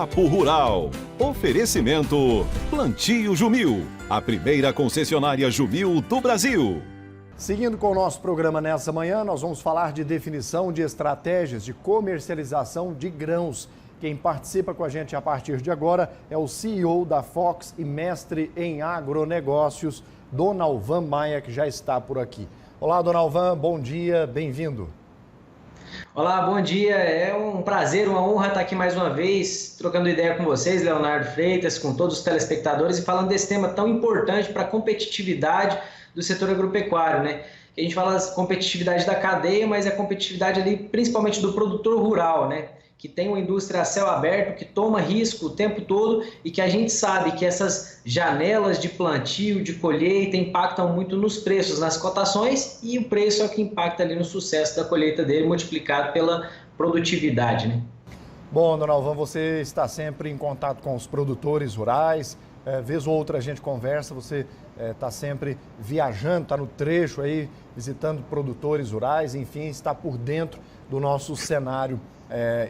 Papo Rural. Oferecimento Plantio Jumil, a primeira concessionária Jumil do Brasil. Seguindo com o nosso programa nessa manhã, nós vamos falar de definição de estratégias de comercialização de grãos. Quem participa com a gente a partir de agora é o CEO da Fox e mestre em agronegócios, Donalvan Maia, que já está por aqui. Olá, Donalvan, bom dia, bem-vindo. Olá, bom dia. É um prazer, uma honra estar aqui mais uma vez, trocando ideia com vocês, Leonardo Freitas, com todos os telespectadores e falando desse tema tão importante para a competitividade do setor agropecuário, né? A gente fala competitividade da cadeia, mas é a competitividade ali principalmente do produtor rural, né? Que tem uma indústria a céu aberto, que toma risco o tempo todo e que a gente sabe que essas janelas de plantio, de colheita, impactam muito nos preços, nas cotações, e o preço é o que impacta ali no sucesso da colheita dele, multiplicado pela produtividade, né? Bom, Donalvan, você está sempre em contato com os produtores rurais, vez ou outra a gente conversa, você está sempre viajando, está no trecho aí, visitando produtores rurais, enfim, está por dentro do nosso cenário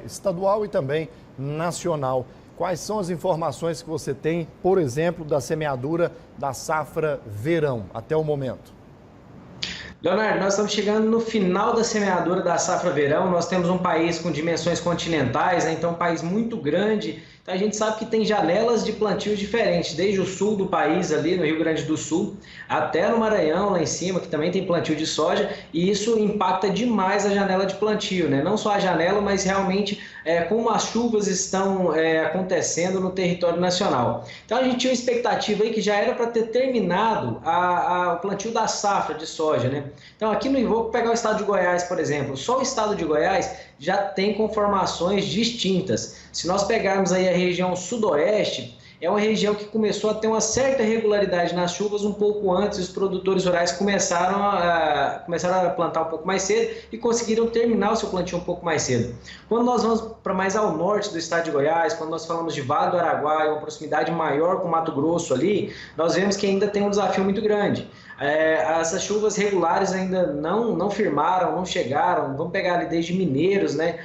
estadual e também nacional. Quais são as informações que você tem, por exemplo, da semeadura da safra verão até o momento? Leonardo, nós estamos chegando no final da semeadura da safra verão. Nós temos um país com dimensões continentais, né? Então um país muito grande. Então a gente sabe que tem janelas de plantio diferentes, desde o sul do país, ali no Rio Grande do Sul, até no Maranhão, lá em cima, que também tem plantio de soja, e isso impacta demais a janela de plantio, né? Não só a janela, mas realmente como as chuvas estão acontecendo no território nacional. Então a gente tinha uma expectativa aí que já era para ter terminado o plantio da safra de soja, né? Então aqui vou pegar o estado de Goiás, por exemplo, só o estado de Goiás já tem conformações distintas. Se nós pegarmos aí a região sudoeste, é uma região que começou a ter uma certa regularidade nas chuvas um pouco antes, os produtores rurais começaram a plantar um pouco mais cedo e conseguiram terminar o seu plantio um pouco mais cedo. Quando nós vamos para mais ao norte do estado de Goiás, quando nós falamos de Vale do Araguaia, uma proximidade maior com o Mato Grosso ali, nós vemos que ainda tem um desafio muito grande. Essas chuvas regulares ainda não firmaram, não chegaram, vamos pegar ali desde Mineiros, né,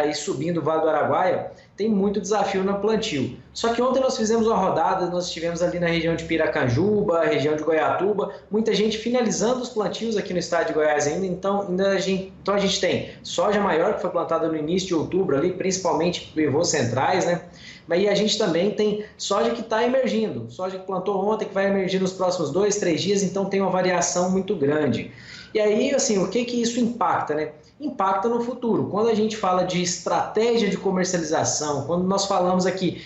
e subindo o Vale do Araguaia, tem muito desafio no plantio. Só que ontem nós fizemos uma rodada, nós estivemos ali na região de Piracanjuba, região de Goiatuba, muita gente finalizando os plantios aqui no estado de Goiás ainda, então a gente tem soja maior que foi plantada no início de outubro ali, principalmente pivôs centrais, né? Mas a gente também tem soja que está emergindo, soja que plantou ontem, que vai emergir nos próximos 2, 3 dias, então tem uma variação muito grande. E aí, assim, o que isso impacta, né? Impacta no futuro. Quando a gente fala de estratégia de comercialização, quando nós falamos aqui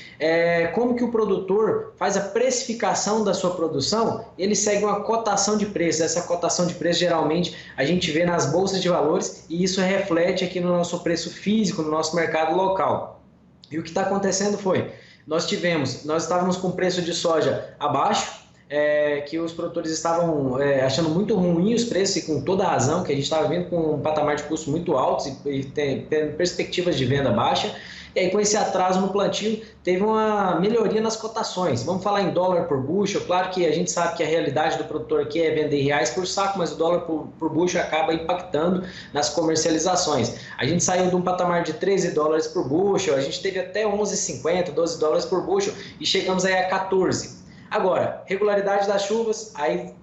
como que o produtor faz a precificação da sua produção, ele segue uma cotação de preço. Essa cotação de preço, geralmente, a gente vê nas bolsas de valores e isso reflete aqui no nosso preço físico, no nosso mercado local. E o que está acontecendo foi, nós estávamos com preço de soja abaixo, que os produtores estavam achando muito ruim os preços, e com toda a razão, que a gente estava vindo com um patamar de custo muito alto e tendo perspectivas de venda baixa. E aí, com esse atraso no plantio, teve uma melhoria nas cotações. Vamos falar em dólar por bushel. Claro que a gente sabe que a realidade do produtor aqui é vender em reais por saco, mas o dólar por bushel acaba impactando nas comercializações. A gente saiu de um patamar de 13 dólares por bushel, a gente teve até 11,50, 12 dólares por bushel e chegamos aí a 14. Agora, regularidade das chuvas, aí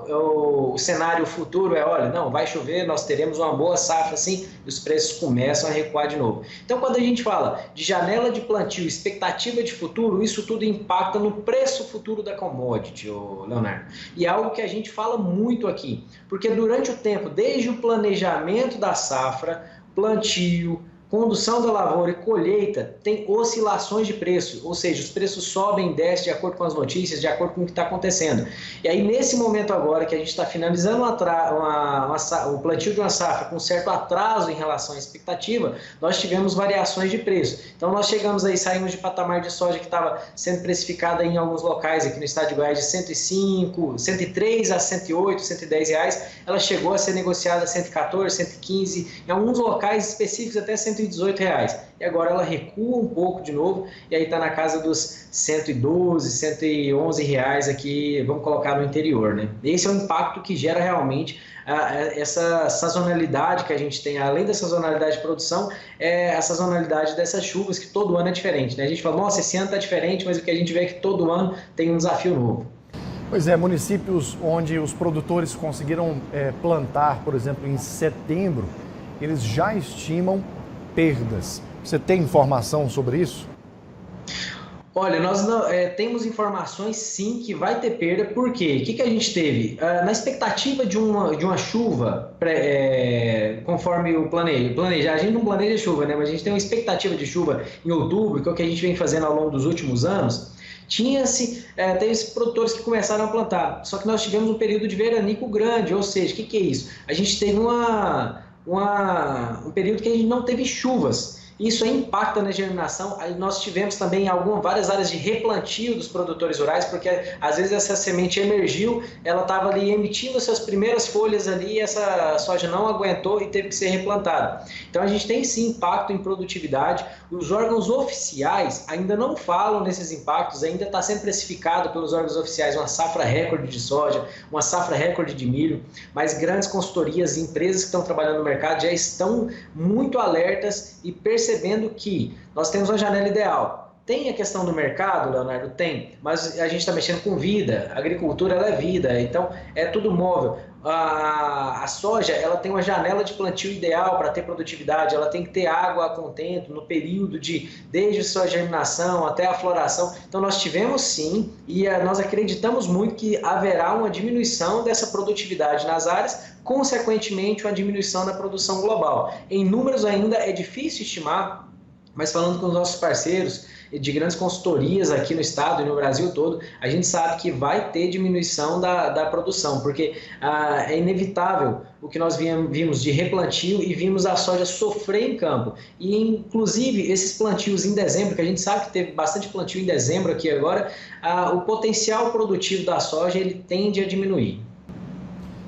o cenário futuro olha, não, vai chover, nós teremos uma boa safra sim, e os preços começam a recuar de novo. Então, quando a gente fala de janela de plantio, expectativa de futuro, isso tudo impacta no preço futuro da commodity, Leonardo. E é algo que a gente fala muito aqui, porque durante o tempo, desde o planejamento da safra, plantio, condução da lavoura e colheita tem oscilações de preço, ou seja, os preços sobem e descem de acordo com as notícias, de acordo com o que está acontecendo. E aí, nesse momento agora que a gente está finalizando o plantio de uma safra com certo atraso em relação à expectativa, nós tivemos variações de preço. Então, nós saímos de patamar de soja que estava sendo precificada em alguns locais aqui no estado de Goiás de 105, 103 a 108, 110 reais, ela chegou a ser negociada a 114, 115, em alguns locais específicos até 120 R$ 118. E agora ela recua um pouco de novo e aí está na casa dos R$ 112, R$ 111 aqui, vamos colocar no interior, né? Esse é o impacto que gera realmente essa sazonalidade que a gente tem, além da sazonalidade de produção, a sazonalidade dessas chuvas, que todo ano é diferente, né? A gente fala, nossa, esse ano está diferente, mas o que a gente vê é que todo ano tem um desafio novo. Pois é, municípios onde os produtores conseguiram plantar, por exemplo, em setembro, eles já estimam perdas. Você tem informação sobre isso? Olha, nós temos informações sim que vai ter perda, por quê? O que a gente teve? Na expectativa de uma chuva, conforme o planeja, a gente não planeja chuva, né? Mas a gente tem uma expectativa de chuva em outubro, que é o que a gente vem fazendo ao longo dos últimos anos. Teve produtores que começaram a plantar, só que nós tivemos um período de veranico grande, ou seja, o que é isso? A gente teve um período que a gente não teve chuvas. Isso impacta na germinação. Aí nós tivemos também várias áreas de replantio dos produtores rurais, porque às vezes essa semente emergiu, ela estava ali emitindo suas primeiras folhas ali, e essa soja não aguentou e teve que ser replantada. Então a gente tem sim impacto em produtividade. Os órgãos oficiais ainda não falam nesses impactos, ainda está sendo precificado pelos órgãos oficiais uma safra recorde de soja, uma safra recorde de milho, mas grandes consultorias e empresas que estão trabalhando no mercado já estão muito alertas e percebendo que nós temos uma janela ideal. Tem a questão do mercado, Leonardo? Tem, mas a gente está mexendo com vida, a agricultura ela é vida, então é tudo móvel. A soja ela tem uma janela de plantio ideal para ter produtividade, ela tem que ter água a contento no período desde sua germinação até a floração. Então nós tivemos sim, e nós acreditamos muito que haverá uma diminuição dessa produtividade nas áreas, consequentemente uma diminuição da produção global. Em números ainda é difícil estimar, mas falando com os nossos parceiros de grandes consultorias aqui no estado e no Brasil todo, a gente sabe que vai ter diminuição da produção, porque é inevitável o que nós vimos de replantio e vimos a soja sofrer em campo. E, inclusive, esses plantios em dezembro, que a gente sabe que teve bastante plantio em dezembro aqui agora, o potencial produtivo da soja ele tende a diminuir.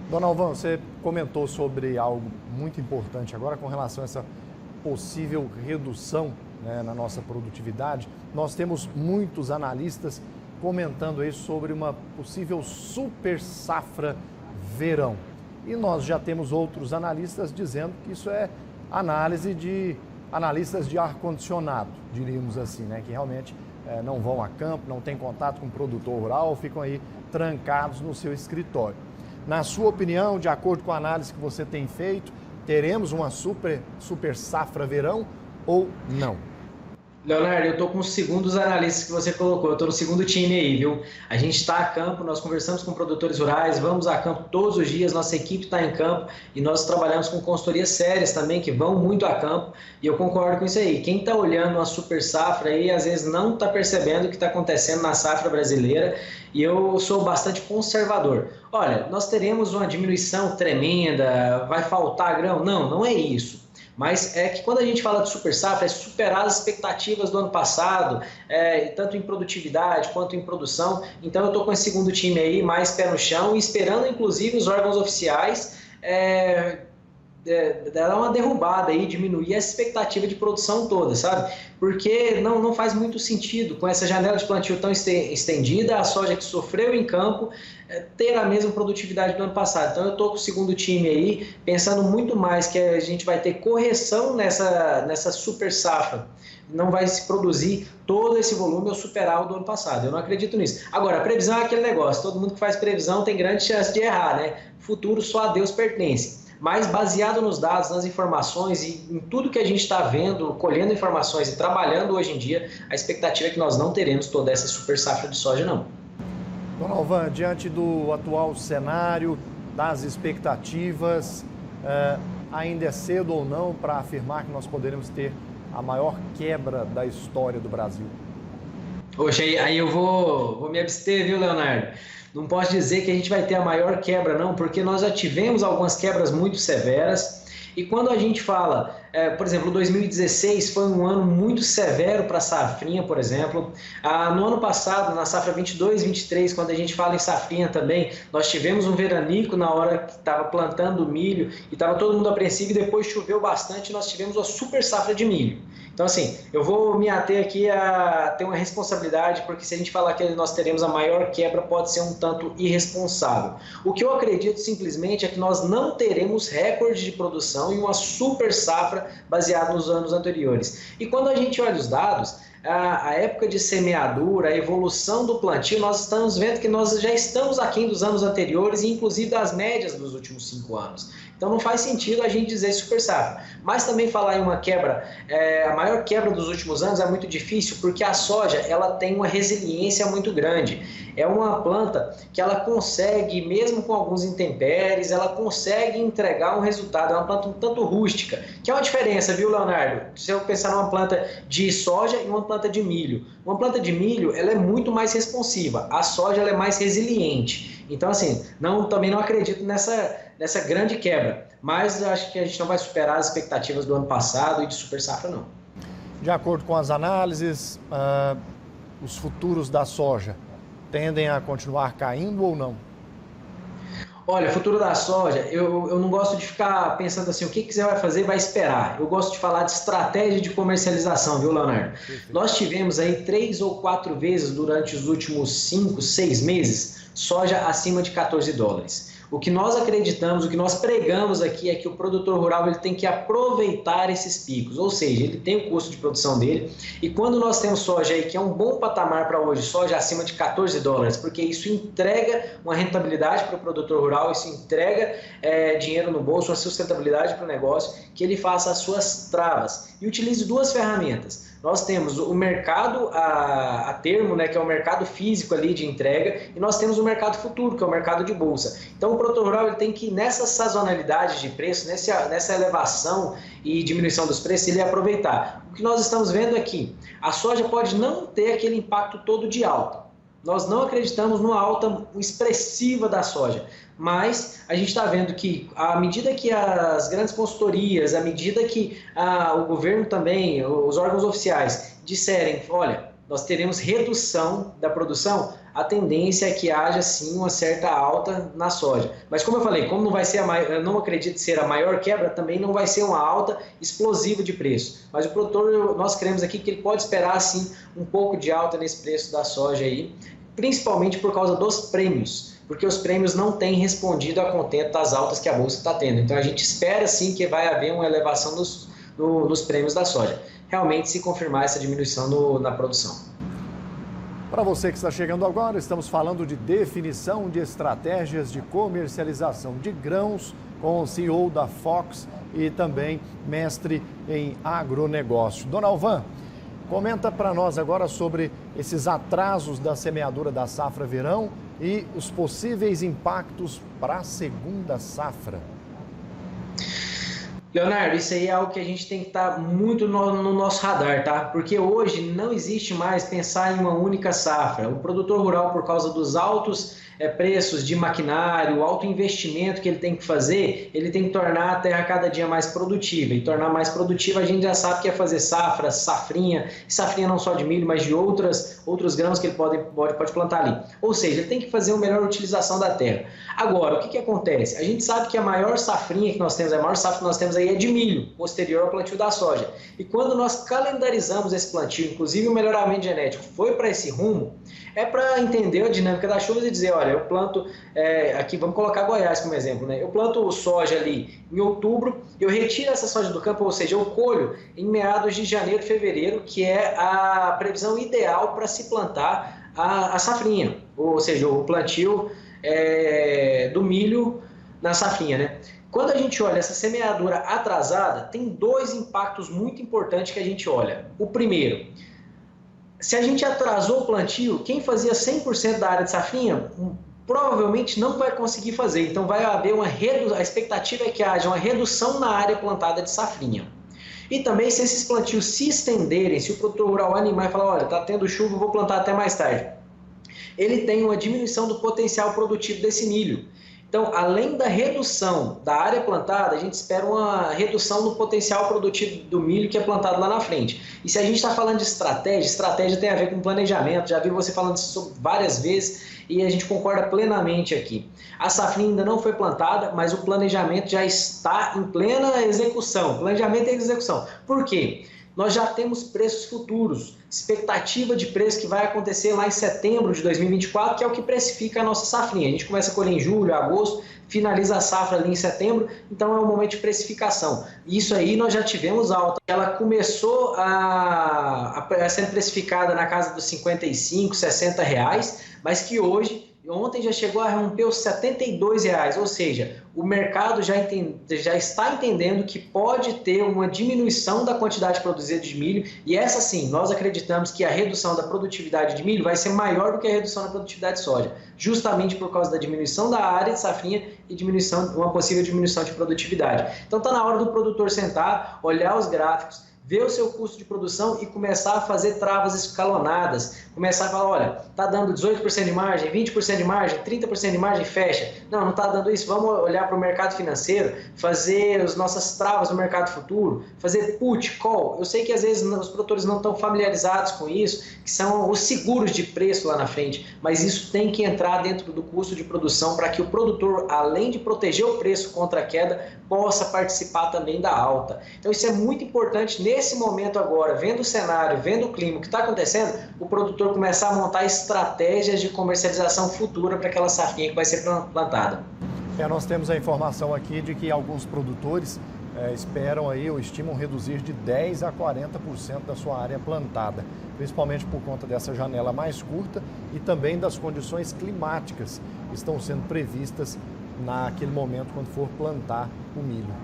Dona Alvan, você comentou sobre algo muito importante agora com relação a essa possível redução, né, na nossa produtividade. Nós temos muitos analistas comentando aí sobre uma possível super safra verão. E nós já temos outros analistas dizendo que isso é análise de analistas de ar-condicionado, diríamos assim, né, que realmente não vão a campo, não têm contato com o produtor rural, ficam aí trancados no seu escritório. Na sua opinião, de acordo com a análise que você tem feito, teremos uma super safra verão ou não? Leonardo, eu estou com os segundos analistas que você colocou, eu estou no segundo time aí, viu? A gente está a campo, nós conversamos com produtores rurais, vamos a campo todos os dias, nossa equipe está em campo e nós trabalhamos com consultorias sérias também, que vão muito a campo, e eu concordo com isso aí. Quem está olhando uma super safra aí, às vezes não está percebendo o que está acontecendo na safra brasileira, e eu sou bastante conservador. Olha, nós teremos uma diminuição tremenda, vai faltar grão? Não, não é isso. Mas é que quando a gente fala de super safra, é superar as expectativas do ano passado, tanto em produtividade quanto em produção. Então eu estou com esse segundo time aí, mais pé no chão, e esperando inclusive os órgãos oficiais dar uma derrubada aí, diminuir essa expectativa de produção toda, sabe? Porque não faz muito sentido, com essa janela de plantio tão estendida, a soja que sofreu em campo ter a mesma produtividade do ano passado. Então eu estou com o segundo time aí, pensando muito mais que a gente vai ter correção nessa super safra. Não vai se produzir todo esse volume ou superar o do ano passado. Eu não acredito nisso. Agora, a previsão é aquele negócio. Todo mundo que faz previsão tem grande chance de errar, né? Futuro só a Deus pertence. Mas baseado nos dados, nas informações e em tudo que a gente está vendo, colhendo informações e trabalhando hoje em dia, a expectativa é que nós não teremos toda essa super safra de soja, não. Dona Alvan, diante do atual cenário, das expectativas, ainda é cedo ou não para afirmar que nós poderemos ter a maior quebra da história do Brasil? Poxa, aí eu vou me abster, viu, Leonardo? Não posso dizer que a gente vai ter a maior quebra, não, porque nós já tivemos algumas quebras muito severas E quando a gente fala, por exemplo, 2016 foi um ano muito severo para a safrinha, por exemplo. No ano passado, na safra 22-23, quando a gente fala em safrinha também, nós tivemos um veranico na hora que estava plantando milho e estava todo mundo apreensivo e depois choveu bastante e nós tivemos uma super safra de milho. Então, assim, eu vou me ater aqui a ter uma responsabilidade, porque se a gente falar que nós teremos a maior quebra, pode ser um tanto irresponsável. O que eu acredito simplesmente é que nós não teremos recorde de produção e uma super safra baseada nos anos anteriores. E quando a gente olha os dados, a época de semeadura, a evolução do plantio, nós estamos vendo que nós já estamos aquém dos anos anteriores e inclusive das médias dos últimos 5 anos. Então não faz sentido a gente dizer super safra. Mas também falar em uma quebra, a maior quebra dos últimos anos é muito difícil porque a soja ela tem uma resiliência muito grande. É uma planta que ela consegue, mesmo com alguns intempéries, ela consegue entregar um resultado. É uma planta um tanto rústica, que é uma diferença, viu, Leonardo? Se eu pensar numa planta de soja e uma planta de milho. Uma planta de milho ela é muito mais responsiva, a soja ela é mais resiliente. Então, assim, também não acredito nessa grande quebra, mas acho que a gente não vai superar as expectativas do ano passado e de super safra, não. De acordo com as análises, os futuros da soja tendem a continuar caindo ou não? Olha, futuro da soja, eu não gosto de ficar pensando assim, o que você vai fazer, vai esperar. Eu gosto de falar de estratégia de comercialização, viu, Leonardo? Perfeito. Nós tivemos aí 3 ou 4 vezes durante os últimos 5, 6 meses, soja acima de $14. O que nós acreditamos, o que nós pregamos aqui é que o produtor rural ele tem que aproveitar esses picos, ou seja, ele tem o custo de produção dele e quando nós temos soja aí, que é um bom patamar para hoje, soja acima de $14, porque isso entrega uma rentabilidade para o produtor rural, isso entrega dinheiro no bolso, uma sustentabilidade para o negócio, que ele faça as suas travas e utilize 2 ferramentas. Nós temos o mercado a termo, né, que é o mercado físico ali de entrega, e nós temos o mercado futuro, que é o mercado de bolsa. Então o produtor rural ele tem que, nessa sazonalidade de preço, nessa elevação e diminuição dos preços, ele aproveitar. O que nós estamos vendo aqui, a soja pode não ter aquele impacto todo de alta. Nós não acreditamos numa alta expressiva da soja, mas a gente está vendo que à medida que as grandes consultorias, à medida que o governo também, os órgãos oficiais disserem, olha, nós teremos redução da produção, a tendência é que haja sim uma certa alta na soja. Mas como eu falei, como não vai ser eu não acredito ser a maior quebra, também não vai ser uma alta explosiva de preço. Mas o produtor, nós cremos aqui que ele pode esperar sim um pouco de alta nesse preço da soja aí, principalmente por causa dos prêmios, porque os prêmios não têm respondido a contento das altas que a bolsa está tendo. Então a gente espera sim que vai haver uma elevação nos prêmios da soja, realmente se confirmar essa diminuição na produção. Para você que está chegando agora, estamos falando de definição de estratégias de comercialização de grãos com o CEO da Fox e também mestre em agronegócio. Dona Alvan, comenta para nós agora sobre esses atrasos da semeadura da safra verão e os possíveis impactos para a segunda safra. Leonardo, isso aí é algo que a gente tem que estar muito no nosso radar, tá? Porque hoje não existe mais pensar em uma única safra. O produtor rural, por causa dos altos preços de maquinário, o alto investimento que ele tem que fazer, ele tem que tornar a terra cada dia mais produtiva. E tornar mais produtiva a gente já sabe que é fazer safra, safrinha, safrinha não só de milho, mas de outros grãos que ele pode plantar ali. Ou seja, ele tem que fazer uma melhor utilização da terra. Agora, o que acontece? A gente sabe que a maior safrinha que nós temos, a maior safra que nós temos aí é de milho, posterior ao plantio da soja. E quando nós calendarizamos esse plantio, inclusive o melhoramento genético foi para esse rumo, é para entender a dinâmica das chuvas e dizer, olha, eu planto, aqui vamos colocar Goiás como exemplo, né? Eu planto soja ali em outubro, eu retiro essa soja do campo, ou seja, eu colho em meados de janeiro, fevereiro, que é a previsão ideal para se plantar a safrinha, ou seja, o plantio do milho na safrinha, né? Quando a gente olha essa semeadura atrasada, tem 2 impactos muito importantes que a gente olha. O primeiro, se a gente atrasou o plantio, quem fazia 100% da área de safrinha provavelmente não vai conseguir fazer. Então vai haver a expectativa é que haja uma redução na área plantada de safrinha. E também se esses plantios se estenderem, se o produtor rural animar e falar, olha, está tendo chuva, eu vou plantar até mais tarde, ele tem uma diminuição do potencial produtivo desse milho. Então, além da redução da área plantada, a gente espera uma redução no potencial produtivo do milho que é plantado lá na frente. E se a gente está falando de estratégia tem a ver com planejamento, já vi você falando isso várias vezes e a gente concorda plenamente aqui. A safrinha ainda não foi plantada, mas o planejamento já está em plena execução. Planejamento e execução. Por quê? Nós já temos preços futuros, expectativa de preço que vai acontecer lá em setembro de 2024, que é o que precifica a nossa safrinha. A gente começa a colher em julho, agosto, finaliza a safra ali em setembro, então é o momento de precificação. Isso aí nós já tivemos alta. Ela começou a ser precificada na casa dos R$55, R$60, mas que ontem já chegou a romper os R$72, ou seja, o mercado já está entendendo que pode ter uma diminuição da quantidade produzida de milho, e essa sim, nós acreditamos que a redução da produtividade de milho vai ser maior do que a redução da produtividade de soja, justamente por causa da diminuição da área de safrinha e uma possível diminuição de produtividade. Então está na hora do produtor sentar, olhar os gráficos, ver o seu custo de produção e começar a fazer travas escalonadas. Começar a falar, olha, está dando 18% de margem, 20% de margem, 30% de margem, fecha. Não está dando isso. Vamos olhar para o mercado financeiro, fazer as nossas travas no mercado futuro, fazer put, call. Eu sei que às vezes os produtores não estão familiarizados com isso, que são os seguros de preço lá na frente, mas isso tem que entrar dentro do custo de produção para que o produtor, além de proteger o preço contra a queda, possa participar também da alta. Então isso é muito importante nesse momento agora, vendo o cenário, vendo o clima, o que está acontecendo, o produtor começar a montar estratégias de comercialização futura para aquela safrinha que vai ser plantada. Nós temos a informação aqui de que alguns produtores esperam aí ou estimam reduzir de 10% a 40% da sua área plantada, principalmente por conta dessa janela mais curta e também das condições climáticas que estão sendo previstas naquele momento quando for plantar o milho.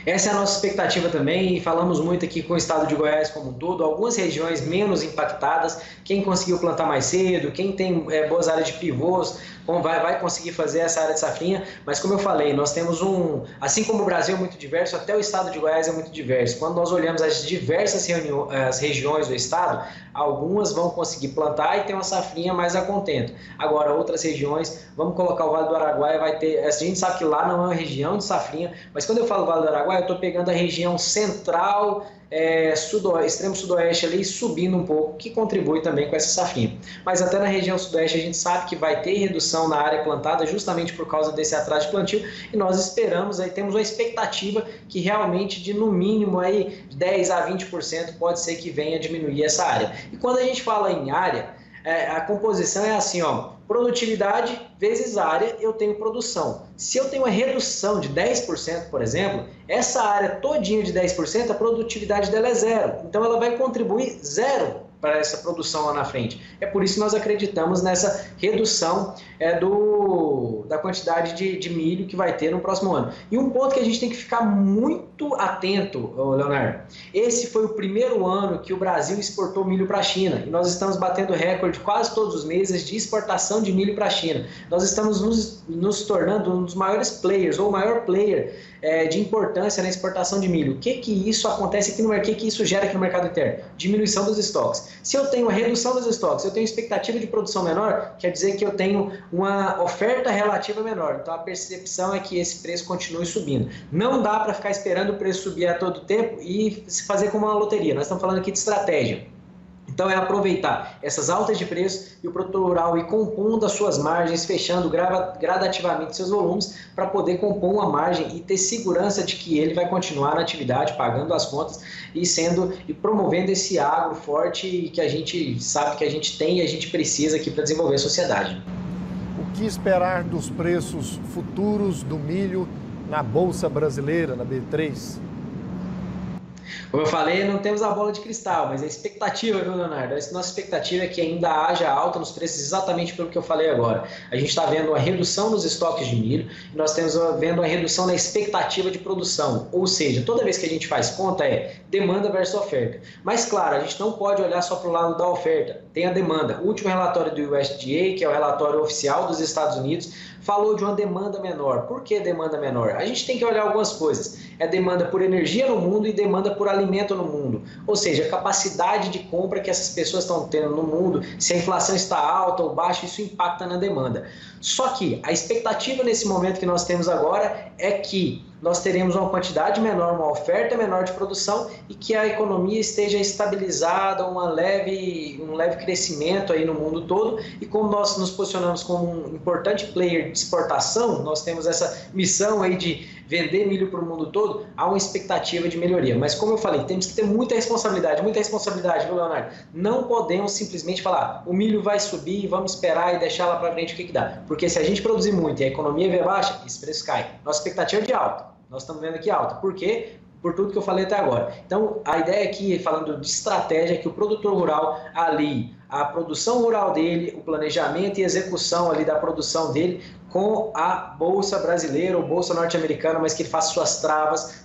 Essa é a nossa expectativa também, e falamos muito aqui com o estado de Goiás como um todo, algumas regiões menos impactadas, quem conseguiu plantar mais cedo, quem tem boas áreas de pivôs, vai conseguir fazer essa área de safrinha, mas como eu falei, nós temos assim como o Brasil é muito diverso, até o estado de Goiás é muito diverso. Quando nós olhamos as diversas as regiões do estado, algumas vão conseguir plantar e ter uma safrinha mais a contento. Agora, outras regiões, vamos colocar o Vale do Araguaia, vai ter, a gente sabe que lá não é uma região de safrinha, mas quando eu falo Vale do Araguaia, eu estou pegando a região central, extremo sudoeste ali, subindo um pouco, que contribui também com essa safrinha. Mas até na região sudoeste a gente sabe que vai ter redução na área plantada justamente por causa desse atraso de plantio, e nós esperamos, temos uma expectativa que realmente de no mínimo aí 10% a 20% pode ser que venha diminuir essa área. E quando a gente fala em área, a composição é assim, produtividade vezes área, eu tenho produção. Se eu tenho uma redução de 10%, por exemplo, essa área todinha de 10%, a produtividade dela é zero. Então ela vai contribuir zero para essa produção lá na frente. É por isso que nós acreditamos nessa redução da quantidade de milho que vai ter no próximo ano. E um ponto que a gente tem que ficar muito atento, Leonardo, esse foi o primeiro ano que o Brasil exportou milho para a China, e nós estamos batendo recorde quase todos os meses de exportação de milho para a China. Nós estamos nos tornando um dos maiores players, ou o maior player de importância na exportação de milho. O que isso acontece aqui no mercado? O que isso gera aqui no mercado interno? Diminuição dos estoques. Se eu tenho uma redução dos estoques, eu tenho expectativa de produção menor, quer dizer que eu tenho uma oferta relativa menor. Então a percepção é que esse preço continue subindo. Não dá para ficar esperando o preço subir a todo tempo e se fazer como uma loteria. Nós estamos falando aqui de estratégia. Então é aproveitar essas altas de preço e o produtor rural ir compondo as suas margens, fechando gradativamente seus volumes para poder compor uma margem e ter segurança de que ele vai continuar na atividade, pagando as contas e promovendo esse agro forte que a gente sabe que a gente tem e a gente precisa aqui para desenvolver a sociedade. O que esperar dos preços futuros do milho na Bolsa Brasileira, na B3? Como eu falei, não temos a bola de cristal, mas a expectativa, viu, Leonardo? A nossa expectativa é que ainda haja alta nos preços exatamente pelo que eu falei agora. A gente está vendo uma redução nos estoques de milho e nós estamos vendo uma redução na expectativa de produção. Ou seja, toda vez que a gente faz conta é demanda versus oferta. Mas, claro, a gente não pode olhar só para o lado da oferta. Tem a demanda. O último relatório do USDA, que é o relatório oficial dos Estados Unidos, falou de uma demanda menor. Por que demanda menor? A gente tem que olhar algumas coisas. é demanda por energia no mundo e demanda por alimento no mundo. Ou seja, a capacidade de compra que essas pessoas estão tendo no mundo, se a inflação está alta ou baixa, isso impacta na demanda. Só que a expectativa nesse momento que nós temos agora é que nós teremos uma quantidade menor, uma oferta menor de produção e que a economia esteja estabilizada, um leve crescimento aí no mundo todo. E como nós nos posicionamos como um importante player de exportação, nós temos essa missão aí de vender milho para o mundo todo, há uma expectativa de melhoria. Mas como eu falei, temos que ter muita responsabilidade, viu, Leonardo? Não podemos simplesmente falar, o milho vai subir, vamos esperar e deixar lá para frente o que dá. Porque se a gente produzir muito e a economia vier baixa, esse preço cai. Nossa expectativa é de alta. Nós estamos vendo aqui alta. Por quê? Por tudo que eu falei até agora. Então, a ideia aqui, falando de estratégia, é que o produtor rural ali, a produção rural dele, o planejamento e execução ali da produção dele com a Bolsa Brasileira ou Bolsa Norte-Americana, mas que ele faça suas travas,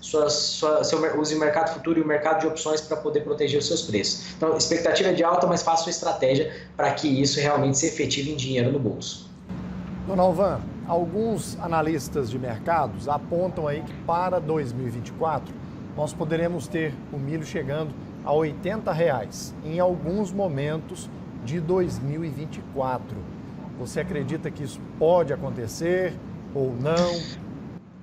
use o mercado futuro e o mercado de opções para poder proteger os seus preços. Então, a expectativa é de alta, mas faça sua estratégia para que isso realmente se efetive em dinheiro no bolso. Dona Alvan, alguns analistas de mercados apontam aí que para 2024 nós poderemos ter o milho chegando a R$ 80 em alguns momentos de 2024. Você acredita que isso pode acontecer ou não?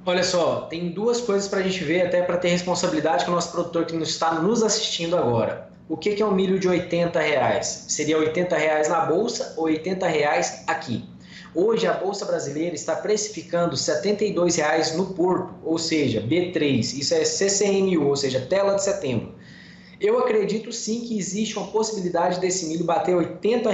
Olha só, tem duas coisas para a gente ver, até para ter responsabilidade com o nosso produtor que está nos assistindo agora. O que é um milho de R$ 80? Seria R$ 80 na bolsa ou R$ 80 aqui? Hoje a Bolsa Brasileira está precificando R$ 72 no porto, ou seja, B3, isso é CCMU, ou seja, tela de setembro. Eu acredito sim que existe uma possibilidade desse milho bater R$ 80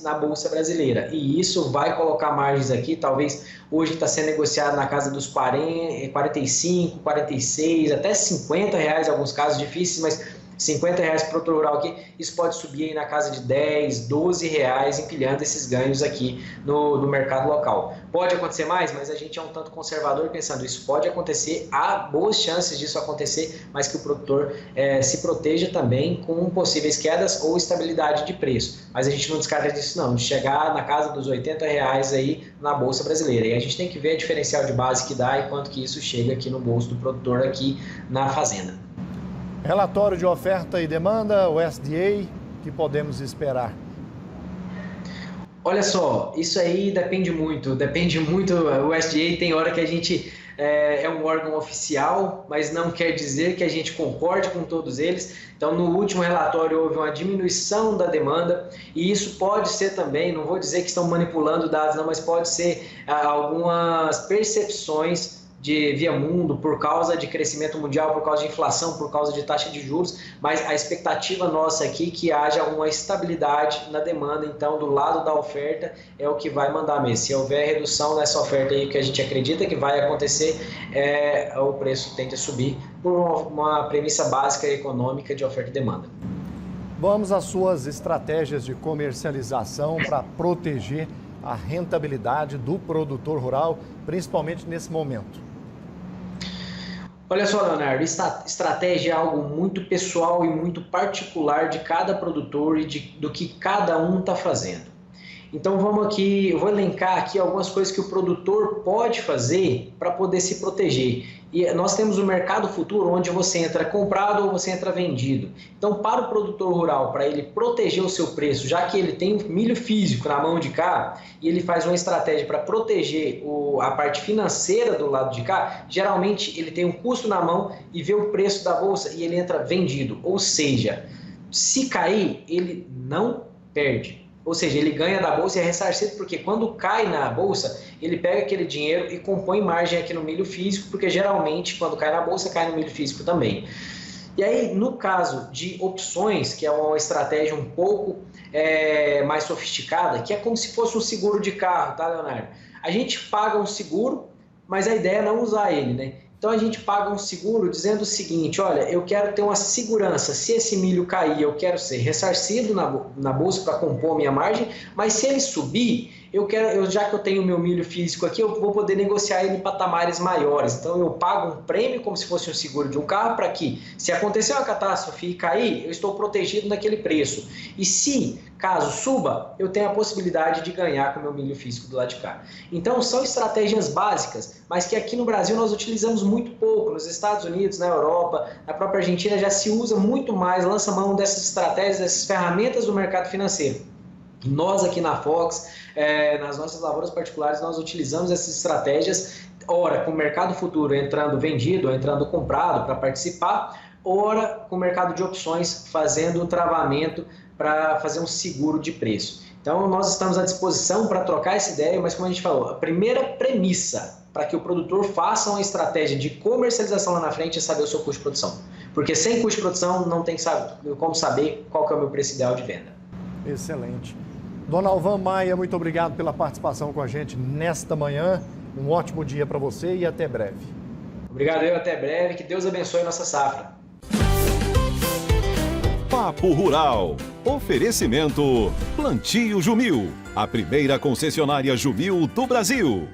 na Bolsa Brasileira. E isso vai colocar margens aqui, talvez hoje está sendo negociado na casa dos 40, 45, 46, até R$ 50 em alguns casos difíceis, mas R$ 50 para o produtor rural aqui, isso pode subir aí na casa de 10, 12 reais, empilhando esses ganhos aqui no mercado local. Pode acontecer mais, mas a gente é um tanto conservador pensando isso pode acontecer, há boas chances disso acontecer, mas que o produtor se proteja também com possíveis quedas ou estabilidade de preço. Mas a gente não descarta disso não, de chegar na casa dos 80 reais aí na Bolsa Brasileira. E a gente tem que ver a diferencial de base que dá e quanto que isso chega aqui no bolso do produtor aqui na fazenda. Relatório de oferta e demanda, o USDA, que podemos esperar? Olha só, isso aí depende muito, o USDA tem hora que a gente é um órgão oficial, mas não quer dizer que a gente concorde com todos eles. Então, no último relatório houve uma diminuição da demanda e isso pode ser também, não vou dizer que estão manipulando dados não, mas pode ser algumas percepções via mundo, por causa de crescimento mundial, por causa de inflação, por causa de taxa de juros, mas a expectativa nossa aqui é que haja uma estabilidade na demanda, então do lado da oferta é o que vai mandar mesmo. Se houver redução nessa oferta aí que a gente acredita que vai acontecer, o preço tende a subir por uma premissa básica econômica de oferta e demanda. Vamos às suas estratégias de comercialização para proteger a rentabilidade do produtor rural, principalmente nesse momento. Olha só, Leonardo, estratégia é algo muito pessoal e muito particular de cada produtor e do que cada um está fazendo. Então vamos aqui, eu vou elencar aqui algumas coisas que o produtor pode fazer para poder se proteger. E nós temos o mercado futuro onde você entra comprado ou você entra vendido. Então para o produtor rural, para ele proteger o seu preço, já que ele tem milho físico na mão de cá e ele faz uma estratégia para proteger a parte financeira do lado de cá, geralmente ele tem um custo na mão e vê o preço da bolsa e ele entra vendido. Ou seja, se cair, ele não perde. Ou seja, ele ganha da bolsa e é ressarcido, porque quando cai na bolsa, ele pega aquele dinheiro e compõe margem aqui no milho físico, porque geralmente quando cai na bolsa, cai no milho físico também. E aí, no caso de opções, que é uma estratégia um pouco mais sofisticada, que é como se fosse um seguro de carro, tá, Leonardo? A gente paga um seguro, mas a ideia é não usar ele, né? Então a gente paga um seguro dizendo o seguinte, olha, eu quero ter uma segurança, se esse milho cair, eu quero ser ressarcido na bolsa para compor minha margem, mas se ele subir, já que eu tenho o meu milho físico aqui, eu vou poder negociar ele em patamares maiores. Então eu pago um prêmio como se fosse um seguro de um carro para que, se acontecer uma catástrofe e cair, eu estou protegido naquele preço. E se caso suba, eu tenho a possibilidade de ganhar com o meu milho físico do lado de cá. Então são estratégias básicas, mas que aqui no Brasil nós utilizamos muito pouco. Nos Estados Unidos, na Europa, na própria Argentina já se usa muito mais, lança mão dessas estratégias, dessas ferramentas do mercado financeiro. Nós aqui na Fox, nas nossas lavouras particulares, nós utilizamos essas estratégias, ora com o mercado futuro entrando vendido, ou entrando comprado para participar, ora com o mercado de opções fazendo o travamento para fazer um seguro de preço. Então nós estamos à disposição para trocar essa ideia, mas como a gente falou, a primeira premissa para que o produtor faça uma estratégia de comercialização lá na frente é saber o seu custo de produção. Porque sem custo de produção não tem como saber qual que é o meu preço ideal de venda. Excelente. Dona Alvan Maia, muito obrigado pela participação com a gente nesta manhã. Um ótimo dia para você e até breve. Obrigado, até breve. Que Deus abençoe nossa safra. Papo Rural. Oferecimento Plantio Jumil, a primeira concessionária Jumil do Brasil.